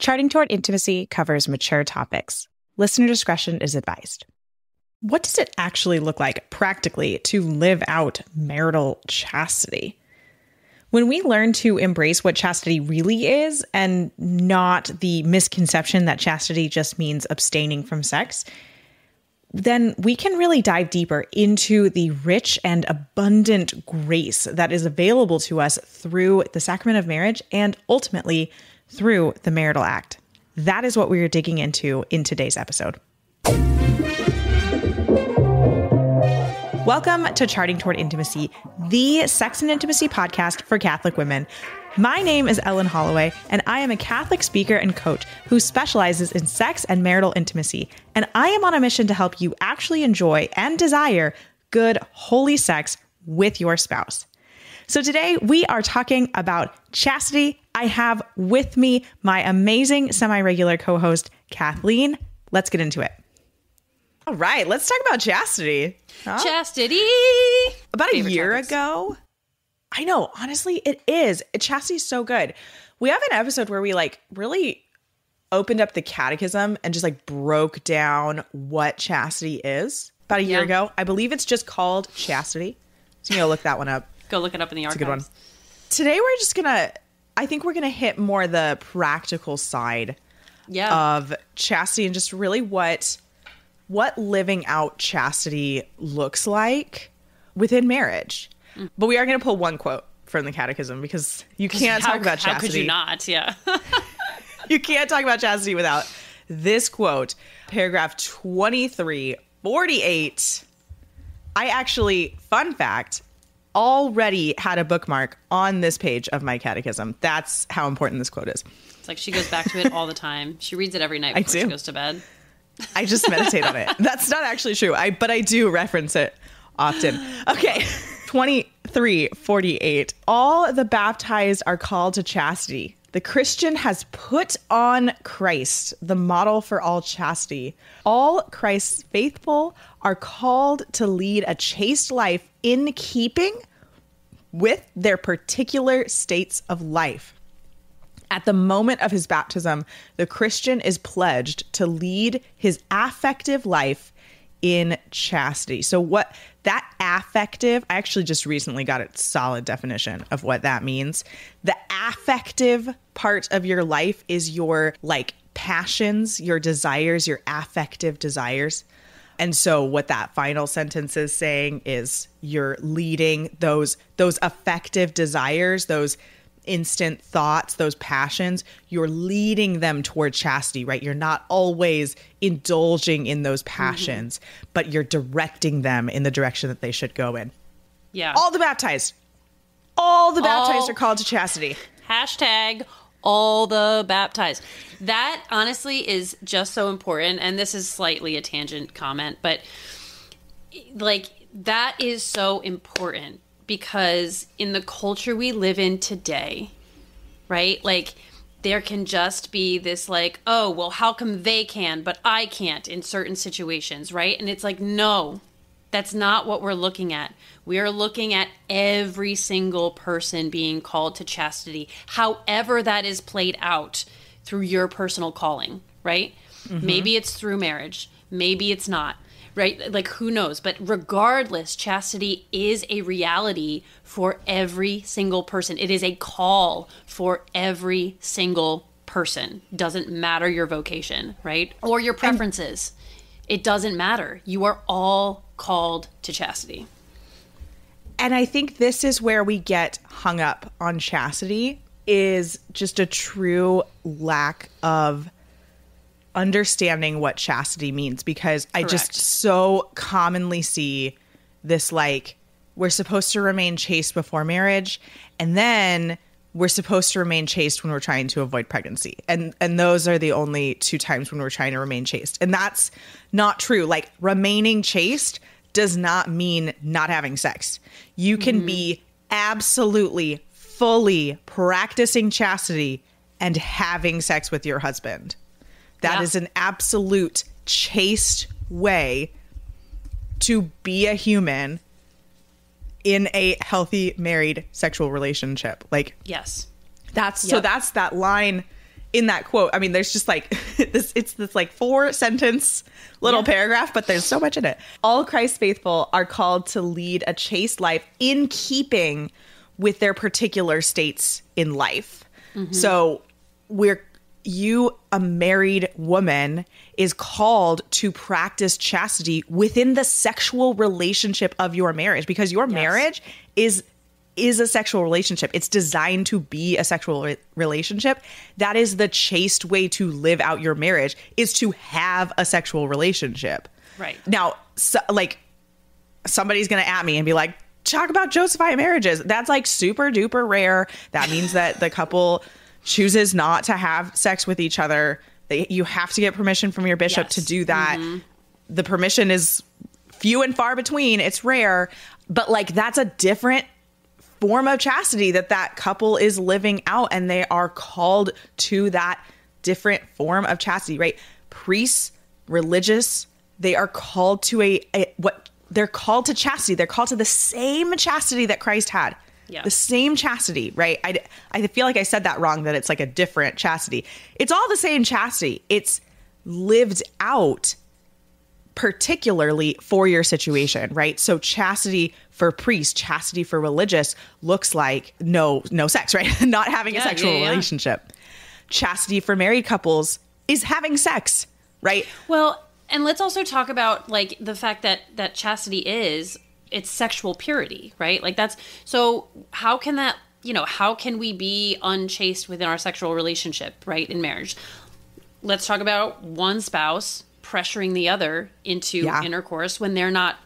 Charting Toward Intimacy covers mature topics. Listener discretion is advised. What does it actually look like practically to live out marital chastity? When we learn to embrace what chastity really is and not the misconception that chastity just means abstaining from sex, then we can really dive deeper into the rich and abundant grace that is available to us through the sacrament of marriage and ultimately through the marital act. That is what we are digging into in today's episode. Welcome to Charting Toward Intimacy, the sex and intimacy podcast for Catholic women. My name is Ellen Holloway, and I am a Catholic speaker and coach who specializes in sex and marital intimacy. And I am on a mission to help you actually enjoy and desire good, holy sex with your spouse. So today we are talking about chastity. I have with me my amazing semi-regular co-host, Kathleen. Let's get into it. All right, let's talk about chastity. Huh? Chastity! About a year ago. I know, honestly, it is. Chastity is so good. We have an episode where we really opened up the Catechism and just broke down what chastity is. About a year ago. I believe it's just called chastity. So you look that one up. Go look it up in the archives. It's a good one. Today we're just I think we're going to hit more the practical side of chastity and just really what living out chastity looks like within marriage. But we are going to pull one quote from the Catechism because you can't talk about chastity. How could you not? Yeah. You can't talk about chastity without this quote. Paragraph 2348. I actually, fun fact, already had a bookmark on this page of my catechism. That's how important this quote is. It's like she goes back to it all the time. She reads it every night before she goes to bed. I just meditate on it. That's not actually true. But I do reference it often. Okay. 2348. All the baptized are called to chastity. The Christian has put on Christ, the model for all chastity. All Christ's faithful are called to lead a chaste life in keeping with their particular states of life. At the moment of his baptism, the Christian is pledged to lead his affective life in chastity. So what that affective, I actually just recently got a solid definition of what that means. The affective part of your life is your passions, your desires, your affective desires. And so what that final sentence is saying is you're leading those affective desires, those instant thoughts, those passions, you're leading them toward chastity, right? You're not always indulging in those passions, but you're directing them in the direction that they should go in. Yeah. All the baptized are called to chastity. Hashtag all the baptized. That honestly is just so important. And this is slightly a tangent comment, but that is so important. Because in the culture we live in today, right? There can just be this oh, well, how come they can, but I can't in certain situations, right? And it's no, that's not what we're looking at. We are looking at every single person being called to chastity, however that is played out through your personal calling, right? Mm-hmm. Maybe it's through marriage. Maybe it's not. Right? Who knows? But regardless, chastity is a reality for every single person. It is a call for every single person. Doesn't matter your vocation, right? Or your preferences. It doesn't matter. You are all called to chastity. And I think this is where we get hung up on chastity, is just a true lack of understanding what chastity means, because I just so commonly see this we're supposed to remain chaste before marriage, and then we're supposed to remain chaste when we're trying to avoid pregnancy. And those are the only two times when we're trying to remain chaste. And that's not true. Remaining chaste does not mean not having sex. You can be absolutely, fully practicing chastity and having sex with your husband. That is an absolute chaste way to be a human in a healthy married sexual relationship. Yes. So that's that line in that quote, I mean, there's just like it's this like 4-sentence little paragraph, but there's so much in it. All Christ faithful are called to lead a chaste life in keeping with their particular states in life. So a married woman is called to practice chastity within the sexual relationship of your marriage, because your marriage is a sexual relationship. It's designed to be a sexual relationship. That is the chaste way to live out your marriage, is to have a sexual relationship. Right. Now, like, somebody's going to at me and be like, talk about Josephine marriages. That's like super duper rare. That means that the couple chooses not to have sex with each other. You have to get permission from your bishop to do that. The permission is few and far between. It's rare. But like, that's a different form of chastity that couple is living out, and they are called to that different form of chastity, right? Priests, religious, they are called to they're called to chastity. They're called to the same chastity that Christ had. Yeah. The same chastity, right? I feel like I said that wrong, that it's like a different chastity. It's all the same chastity. It's lived out particularly for your situation, right? So chastity for priests, chastity for religious looks like no sex, right? Not having a sexual relationship. Chastity for married couples is having sex, right? Well, and let's also talk about like the fact that chastity it's sexual purity, right? Like that's, so how can that, how can we be unchaste within our sexual relationship, right? In marriage. Let's talk about one spouse pressuring the other into intercourse when they're not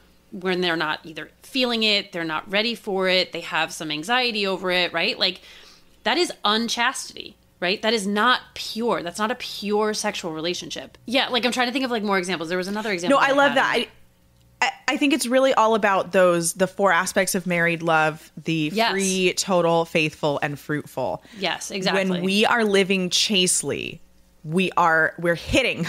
either feeling it, they're not ready for it, they have some anxiety over it, right? Like that is unchastity, right? That is not pure. That's not a pure sexual relationship. Yeah, like I'm trying to think of like more examples. There was another example. No, I love that. I think it's really all about the 4 aspects of married love: the free, total, faithful, and fruitful. Yes, exactly. When we are living chastely, we're hitting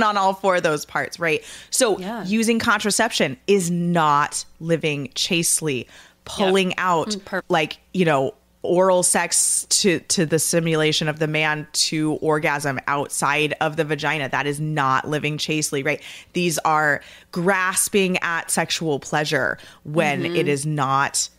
on all 4 of those parts, right? So using contraception is not living chastely. Pulling out oral sex to the simulation of the man to orgasm outside of the vagina, that is not living chastely, right? These are grasping at sexual pleasure when it is not,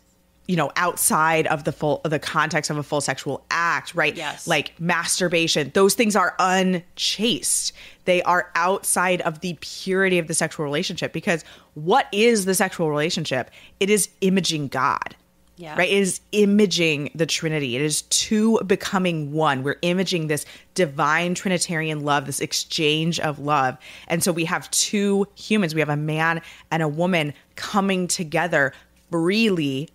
outside of the context of a full sexual act, right? Yes. Like masturbation, those things are unchaste. They are outside of the purity of the sexual relationship, because what is the sexual relationship? It is imaging God. Yeah. Right. It is imaging the Trinity. It is 2 becoming 1. We're imaging this divine Trinitarian love, this exchange of love. And so we have 2 humans. We have a man and a woman coming together freely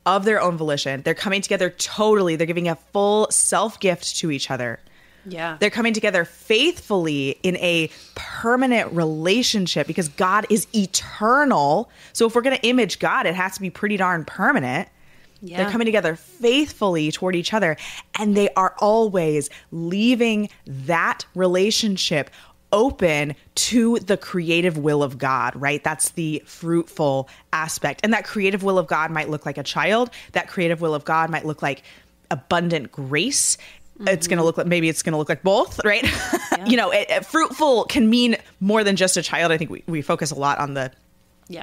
of their own volition. They're coming together totally. They're giving a full self-gift to each other. Yeah. They're coming together faithfully in a permanent relationship, because God is eternal. So if we're going to image God, it has to be pretty darn permanent. Yeah. They're coming together faithfully toward each other, and they are always leaving that relationship open to the creative will of God, right? That's the fruitful aspect. And that creative will of God might look like a child. That creative will of God might look like abundant grace. It's going to look like, maybe it's going to look like both, right? Yeah. Fruitful can mean more than just a child. I think we focus a lot on the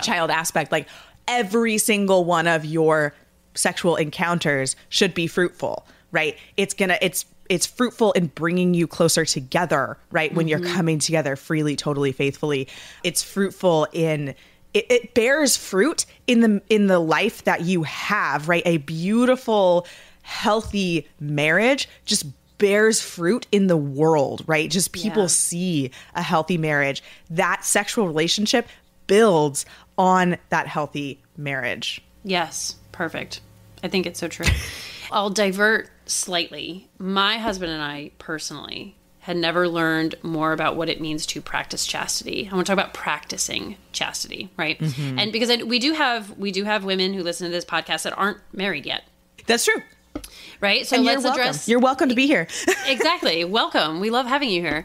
child aspect. Like every single one of your sexual encounters should be fruitful, right? It's fruitful in bringing you closer together, right? When you're coming together freely, totally, faithfully. It's fruitful in it bears fruit in the life that you have, right? A beautiful, healthy marriage just bears fruit in the world, right? Just people see a healthy marriage. That sexual relationship builds on that healthy marriage. Yes, perfect. I think it's so true. I'll divert slightly. My husband and I personally had never learned more about what it means to practice chastity. I want to talk about practicing chastity, right? And because we do have women who listen to this podcast that aren't married yet. That's true. Right? So let's address... You're welcome to be here. Exactly. Welcome. We love having you here.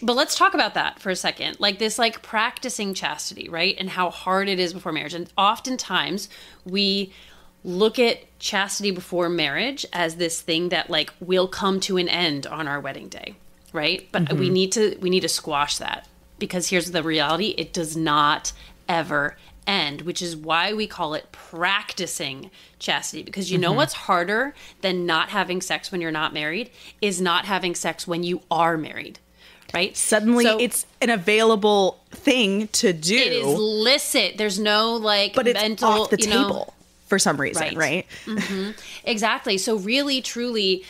But let's talk about that for a second. Like this, like practicing chastity, right? And how hard it is before marriage. And oftentimes we look at chastity before marriage as this thing that like will come to an end on our wedding day, right? But we need to squash that, because here's the reality: it does not ever end, which is why we call it practicing chastity. Because you know what's harder than not having sex when you're not married is not having sex when you are married, right? Suddenly it's an available thing to do. It is licit. There's no like but it's mental, off the table for some reason, right? Exactly. So really, truly,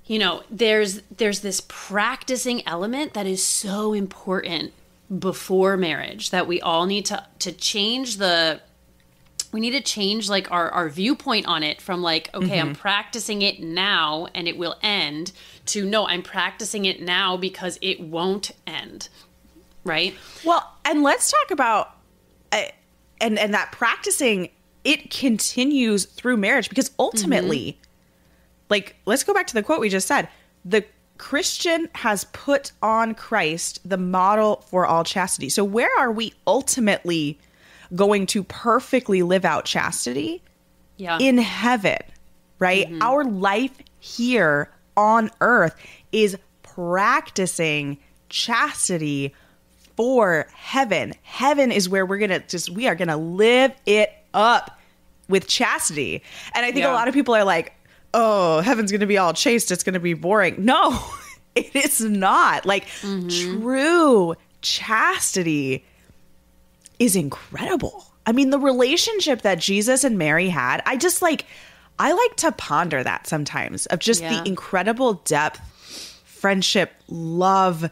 you know, there's this practicing element that is so important before marriage that we all need to change we need to change like our viewpoint on it from like, okay, I'm practicing it now and it will end, to no, I'm practicing it now because it won't end. Right? Well, and let's talk about and that practicing, it continues through marriage, because ultimately, like, let's go back to the quote we just said. The Christian has put on Christ, the model for all chastity. So where are we ultimately going to perfectly live out chastity? Yeah. In heaven, right? Our life here on earth is practicing chastity for heaven. Heaven is where we are going to live it up with chastity. And I think a lot of people are like, oh, heaven's going to be all chaste, it's going to be boring. No, it is not. Like, true chastity is incredible. I mean, the relationship that Jesus and Mary had, I like to ponder that sometimes, of just the incredible depth, friendship, love,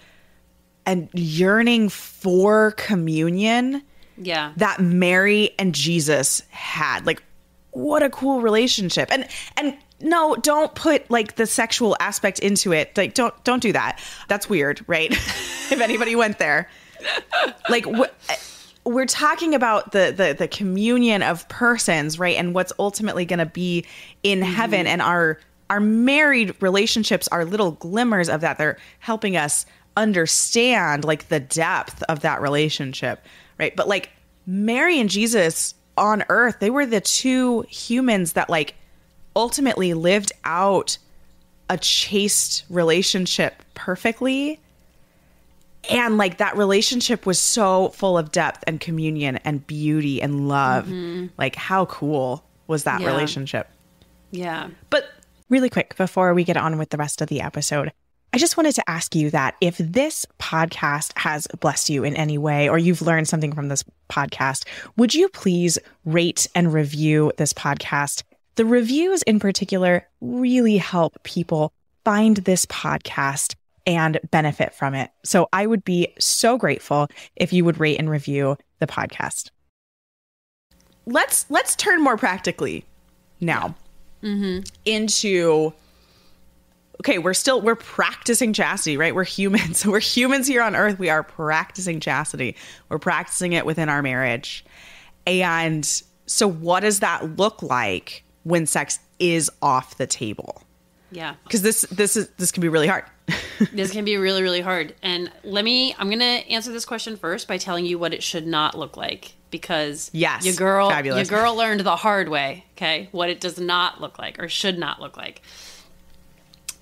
and yearning for communion that Mary and Jesus had. Like, what a cool relationship. And no, don't put like the sexual aspect into it. Like, don't do that. That's weird, right? If anybody went there. Like, we're talking about the communion of persons, right? And what's ultimately going to be in heaven. And our married relationships are little glimmers of that. They're helping us understand like the depth of that relationship, right? But like Mary and Jesus on earth, they were the two humans that like ultimately lived out a chaste relationship perfectly. And like that relationship was so full of depth and communion and beauty and love. Like, how cool was that relationship? Yeah. But really quick, before we get on with the rest of the episode, I just wanted to ask you that if this podcast has blessed you in any way, or you've learned something from this podcast, would you please rate and review this podcast? The reviews in particular really help people find this podcast and benefit from it. So I would be so grateful if you would rate and review the podcast. Let's turn more practically now into, okay, we're practicing chastity, right? We're humans. We're humans here on earth. We are practicing chastity. We're practicing it within our marriage. And so what does that look like when sex is off the table? Yeah. Because this can be really hard. This can be really, really hard. And I'm going to answer this question first by telling you what it should not look like, because yes, your girl fabulous. Learned the hard way, okay? What it does not look like or should not look like.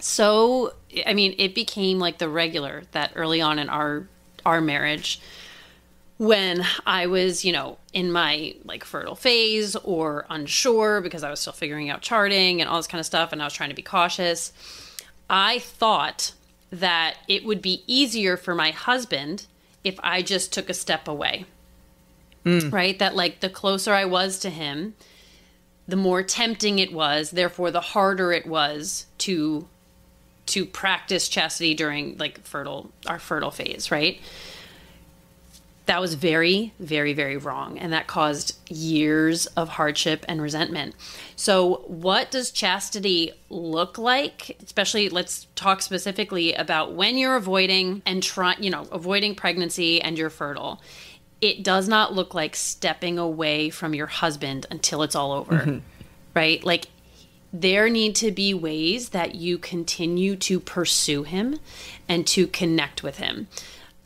So, I mean, it became like the regular that early on in our marriage, when I was, in my like fertile phase or unsure because I was still figuring out charting and all this kind of stuff, and I was trying to be cautious, I thought that it would be easier for my husband if I just took a step away, right? That like the closer I was to him, the more tempting it was, therefore the harder it was to practice chastity during like our fertile phase, right? That was very, very, very wrong. And that caused years of hardship and resentment. So what does chastity look like? Especially, let's talk specifically about when you're avoiding and avoiding pregnancy and you're fertile. It does not look like stepping away from your husband until it's all over, right? Like, there need to be ways that you continue to pursue him and to connect with him.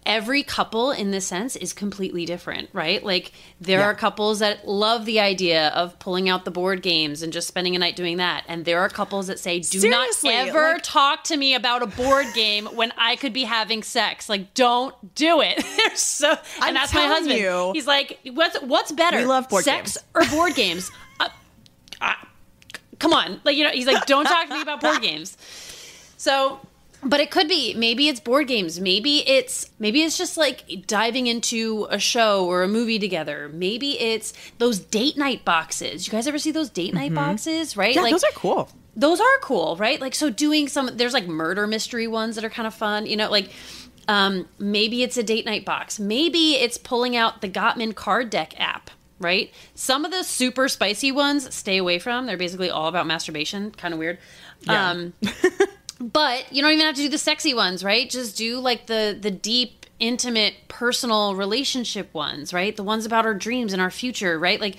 every couple in this sense is completely different, right? Like there are couples that love the idea of pulling out the board games and just spending a night doing that. And there are couples that say, do Seriously, not ever talk to me about a board game when I could be having sex. Like, don't do it. And that's my husband. He's like, what's better? We love board sex games. or board games? Come on. Like, he's like, don't talk to me about board games. So, but it could be, maybe it's board games. Maybe it's just like diving into a show or a movie together. Maybe it's those date night boxes. You guys ever see those date night boxes, right? Yeah, like, those are cool. Those are cool, right? Like, so doing there's like murder mystery ones that are kind of fun, like, maybe it's a date night box. Maybe it's pulling out the Gottman card deck app, right? Some of the super spicy ones, stay away from. They're basically all about masturbation. Kind of weird. Yeah. But you don't even have to do the sexy ones, right? Just do like the deep, intimate, personal relationship ones, right? The ones about our dreams and our future, right? Like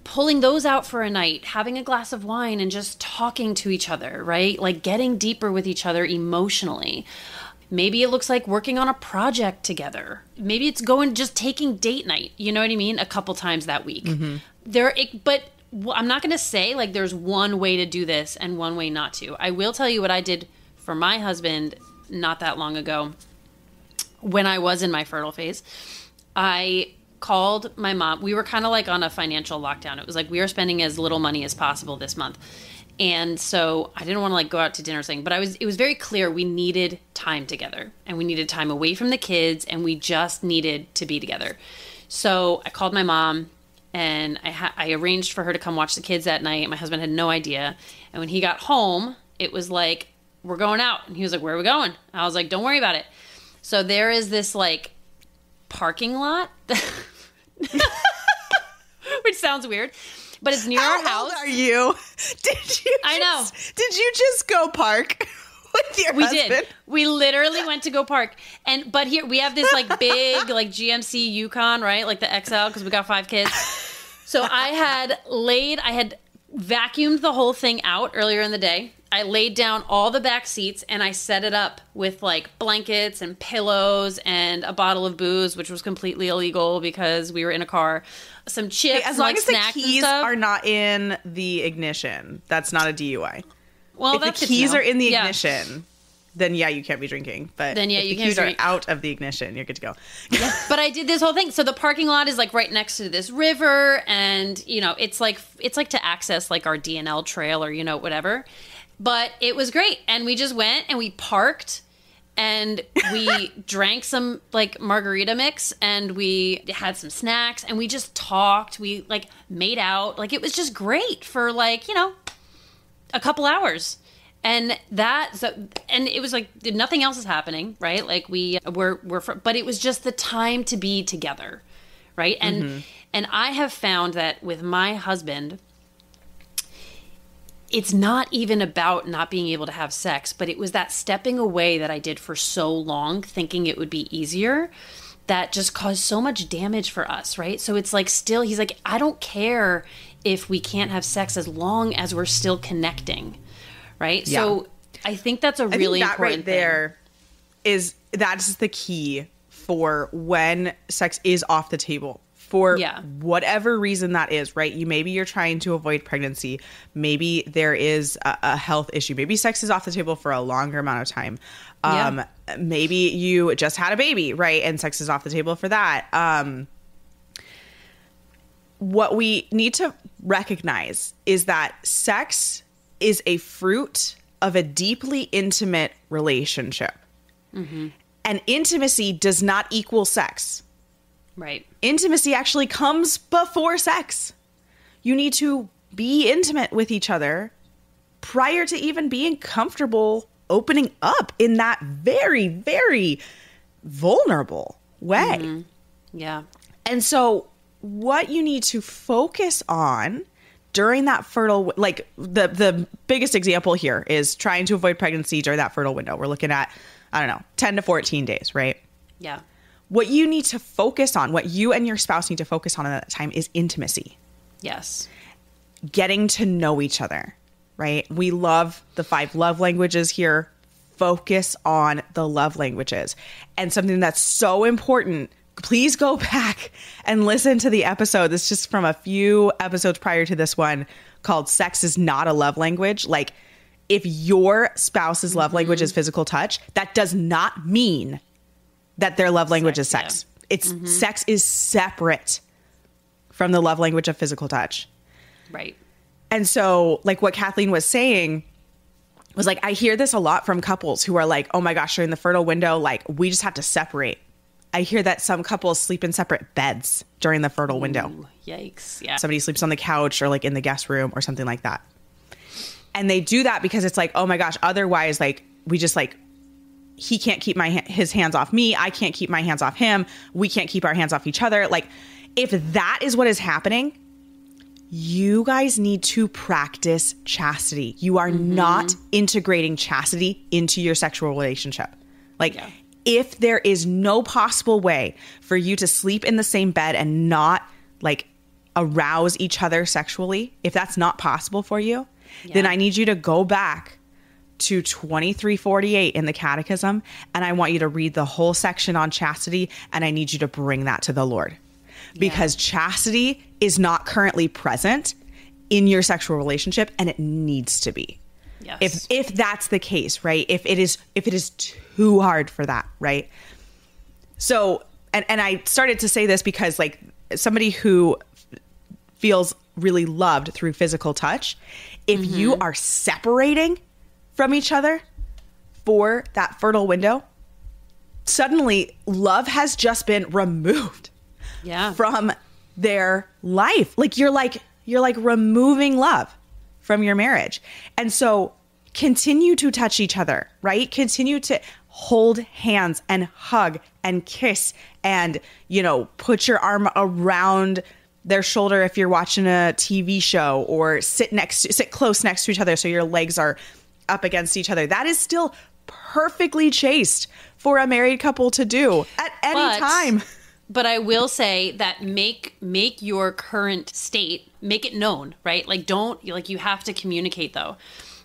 pulling those out for a night, having a glass of wine and just talking to each other, right? Like getting deeper with each other emotionally. Maybe it looks like working on a project together. Maybe it's just taking date night, you know what I mean? A couple times that week. But I'm not going to say like there's one way to do this and one way not to. I will tell you what I did for my husband not that long ago when I was in my fertile phase. I called my mom. We were kind of like on a financial lockdown. It was like we are spending as little money as possible this month. And so I didn't want to like go out to dinner or something, but it was very clear we needed time together and we needed time away from the kids and we just needed to be together. So I called my mom. And I arranged for her to come watch the kids that night. My husband had no idea. And when he got home, it was like, we're going out. And he was like, where are we going? I was like, don't worry about it. So there is this like parking lot, which sounds weird, but it's near our house. How old are you? I know. Did you just go park with your husband? We did. We literally went to go park. But here we have this like big like GMC Yukon, right? Like the XL, because we got 5 kids. So I had vacuumed the whole thing out earlier in the day. I laid down all the back seats and I set it up with like blankets and pillows and a bottle of booze, which was completely illegal because we were in a car. Some chips, as long and, like, as the snacks keys and stuff. are not in the ignition, that's not a DUI. Well, if that's the keys are in the ignition, then yeah, you can't be drinking. But then if you the can't keys drink. are out of the ignition, you're good to go. Yeah, but I did this whole thing. So the parking lot is like right next to this river, and it's like to access like our DNL trail or whatever. But it was great, and we just went and we parked, and we drank some like margarita mix, and we had some snacks, and we just talked. We like made out, like it was just great for like a couple hours. And and it was like nothing else is happening, right? Like but it was just the time to be together, right? And and I have found that with my husband, it's not even about not being able to have sex, but it was that stepping away that I did for so long, thinking it would be easier, that just caused so much damage for us, right? So it's like still, he's like, I don't care if we can't have sex as long as we're still connecting. Right. Yeah. So I think that's a really important thing. There that's the key for when sex is off the table for whatever reason that is, right? Maybe you're trying to avoid pregnancy. Maybe there is a health issue. Maybe sex is off the table for a longer amount of time. Maybe you just had a baby, right? And sex is off the table for that. What we need to recognize is that sex is a fruit of a deeply intimate relationship. And intimacy does not equal sex. Right. Intimacy actually comes before sex. You need to be intimate with each other prior to even being comfortable opening up in that very, very vulnerable way. Yeah. And so what you need to focus on during that fertile, like the biggest example here is trying to avoid pregnancy during that fertile window. We're looking at, 10 to 14 days, right? Yeah. What you need to focus on, what you and your spouse need to focus on at that time is intimacy. Yes. Getting to know each other, right? We love the 5 love languages here. focus on the love languages. And something that's so important, please go back and listen to the episode. This is just from a few episodes prior to this one, called Sex is Not a Love Language. Like, if your spouse's love language is physical touch, that does not mean that their love language is sex. Yeah. It's sex is separate from the love language of physical touch. Right. And so, like, what Kathleen was saying was, like, I hear this a lot from couples who are like, oh my gosh, during the fertile window, like, we just have to separate. I hear that some couples sleep in separate beds during the fertile window. Yikes. Yeah. Somebody sleeps on the couch or like in the guest room or something like that. And they do that because it's like, oh my gosh, otherwise, like, we just, like, he can't keep his hands off me. I can't keep my hands off him. We can't keep our hands off each other. Like, if that is what is happening, you guys need to practice chastity. You are not integrating chastity into your sexual relationship. Like, if there is no possible way for you to sleep in the same bed and not, like, arouse each other sexually, if that's not possible for you, then I need you to go back to 2348 in the Catechism, and I want you to read the whole section on chastity, and I need you to bring that to the Lord. Because chastity is not currently present in your sexual relationship, and it needs to be. Yes. If that's the case, right? If it is too hard for that, right? So, and I started to say this because, like, somebody who feels really loved through physical touch, if you are separating from each other for that fertile window, suddenly love has just been removed from their life. Like, you're like removing love from your marriage. And so continue to touch each other, right? Continue to hold hands and hug and kiss and, you know, put your arm around their shoulder if you're watching a TV show, or sit close next to each other so your legs are up against each other. That is still perfectly chaste for a married couple to do at any time. But I will say that make your current state, make it known, right? Like, don't, like, you have to communicate though,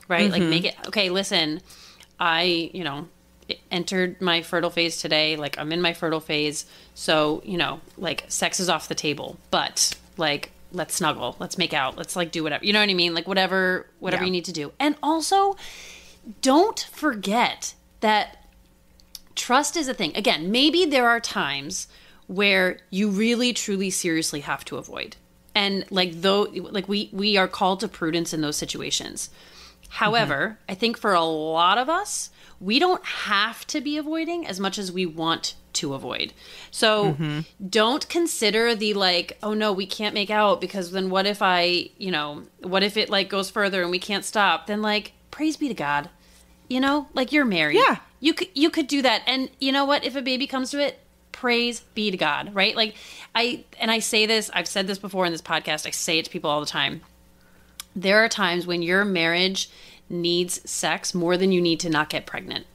right? Like, make it, okay, listen, I, you know, entered my fertile phase today. Like, I'm in my fertile phase. So, you know, like, sex is off the table, but, like, let's snuggle, let's make out, let's, like, do whatever, you know what I mean? Like, whatever you need to do. And also, don't forget that trust is a thing. Again, maybe there are times where you really, truly, seriously have to avoid. And, like, though, like, we are called to prudence in those situations. However, I think for a lot of us, we don't have to be avoiding as much as we want to avoid. So don't consider the, like, oh no, we can't make out because then what if what if it, like, goes further and we can't stop? Then, like, praise be to God, you know, like, you're married. Yeah. You could do that. And you know what? If a baby comes to it, praise be to God, right? Like, I say this, I've said this before in this podcast, I say it to people all the time. There are times when your marriage needs sex more than you need to not get pregnant.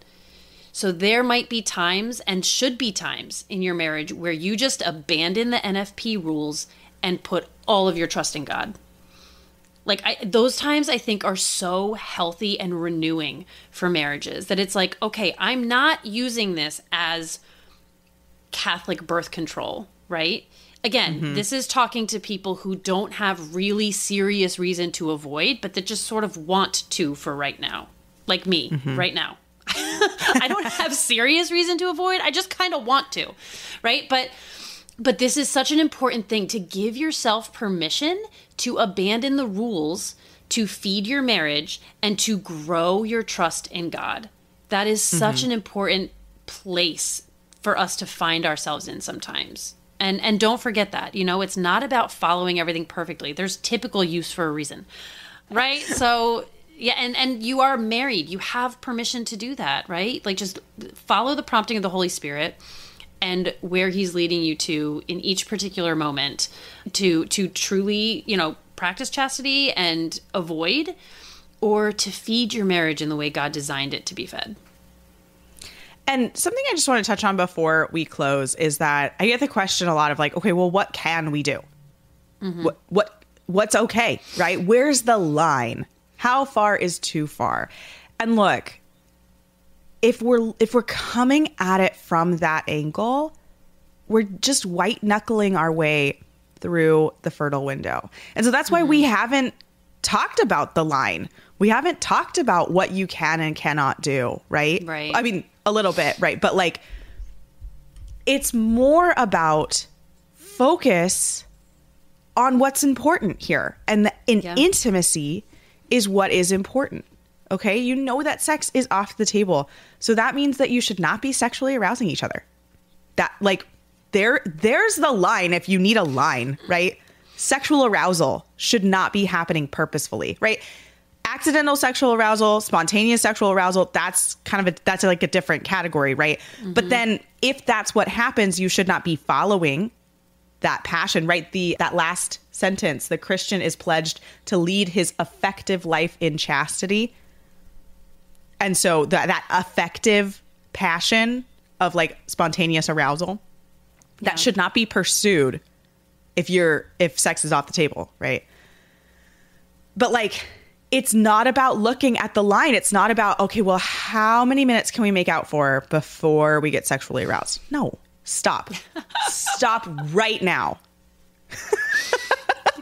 So there might be times, and should be times, in your marriage where you just abandon the NFP rules and put all of your trust in God. Like, those times, I think, are so healthy and renewing for marriages, that it's like, okay, I'm not using this as Catholic birth control, right? Again, this is talking to people who don't have really serious reason to avoid, but that just sort of want to for right now. Like me, right now. I don't have serious reason to avoid. I just kind of want to, right? But this is such an important thing, to give yourself permission to abandon the rules, to feed your marriage, and to grow your trust in God. That is such an important place for us to find ourselves in sometimes. And don't forget that, you know, it's not about following everything perfectly. There's typical use for a reason, right? So, yeah, and you are married. You have permission to do that, right? Like, just follow the prompting of the Holy Spirit and where he's leading you to in each particular moment to truly, you know, practice chastity and avoid, or to feed your marriage in the way God designed it to be fed. And something I just want to touch on before we close is that I get the question a lot of, like, okay, well, what can we do? What's okay, right? Where's the line? How far is too far? And look, if we're coming at it from that angle, we're just white knuckling our way through the fertile window. And so that's why we haven't talked about the line. We haven't talked about what you can and cannot do, right? Right. I mean, a little bit, right? But like, it's more about focus on what's important here. And intimacy is what is important. Okay? You know that sex is off the table. So that means that you should not be sexually arousing each other. That, like, there's the line if you need a line, right? Sexual arousal should not be happening purposefully, right? Accidental sexual arousal, spontaneous sexual arousal, that's like a different category, right? But then if that's what happens, you should not be following that passion, right? That last sentence, the Christian is pledged to lead his effective life in chastity. And so that effective passion of like spontaneous arousal, that should not be pursued if sex is off the table, right? But like, it's not about looking at the line. It's not about, okay, well, how many minutes can we make out for before we get sexually aroused? No, stop. Stop right now.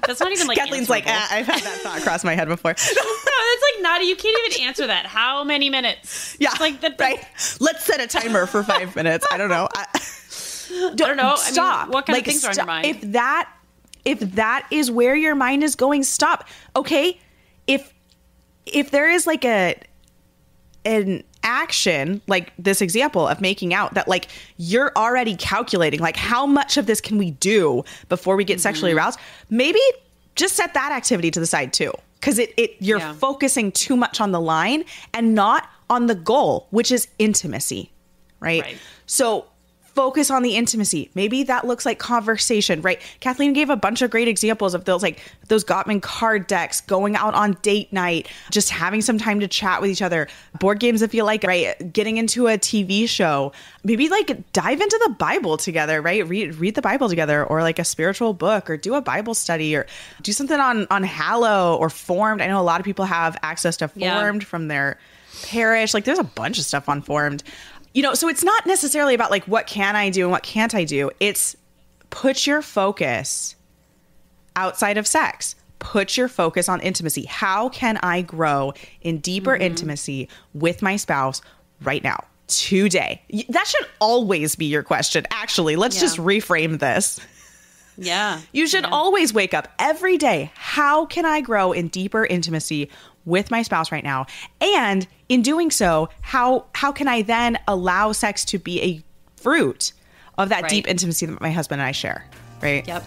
That's not even like Kathleen's like, I've had that thought cross my head before. No, it's like not. You can't even answer that. How many minutes? Yeah, it's like that. Right. Let's set a timer for 5 minutes. I don't know. I don't know. Stop. I mean, what kind of things are on your mind? If that is where your mind is going, stop. Okay. If there is like an action, like this example of making out, that like you're already calculating, like how much of this can we do before we get sexually aroused, maybe just set that activity to the side too. Because you're focusing too much on the line and not on the goal, which is intimacy, right? So focus on the intimacy. Maybe that looks like conversation, right? Kathleen gave a bunch of great examples of those Gottman card decks, going out on date night, just having some time to chat with each other, board games if you like, right? Getting into a TV show, maybe like dive into the Bible together, right? Read the Bible together, or like a spiritual book, or do a Bible study, or do something on Hallow or Formed. I know a lot of people have access to Formed from their parish. Like there's a bunch of stuff on Formed. You know, so it's not necessarily about like, what can I do and what can't I do? It's put your focus outside of sex. Put your focus on intimacy. How can I grow in deeper intimacy with my spouse right now, today? That should always be your question. Actually, let's just reframe this. Yeah. You should always wake up every day. How can I grow in deeper intimacy with my spouse right now? And in doing so, how can I then allow sex to be a fruit of that deep intimacy that my husband and I share, right? Yep.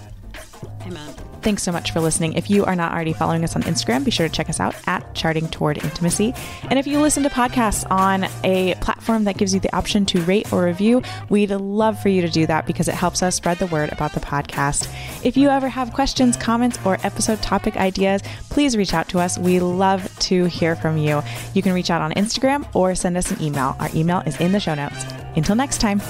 Amen. Thanks so much for listening. If you are not already following us on Instagram, be sure to check us out at Charting Toward Intimacy. And if you listen to podcasts on a platform that gives you the option to rate or review, we'd love for you to do that because it helps us spread the word about the podcast. If you ever have questions, comments, or episode topic ideas, please reach out to us. We love to hear from you. You can reach out on Instagram or send us an email. Our email is in the show notes. Until next time.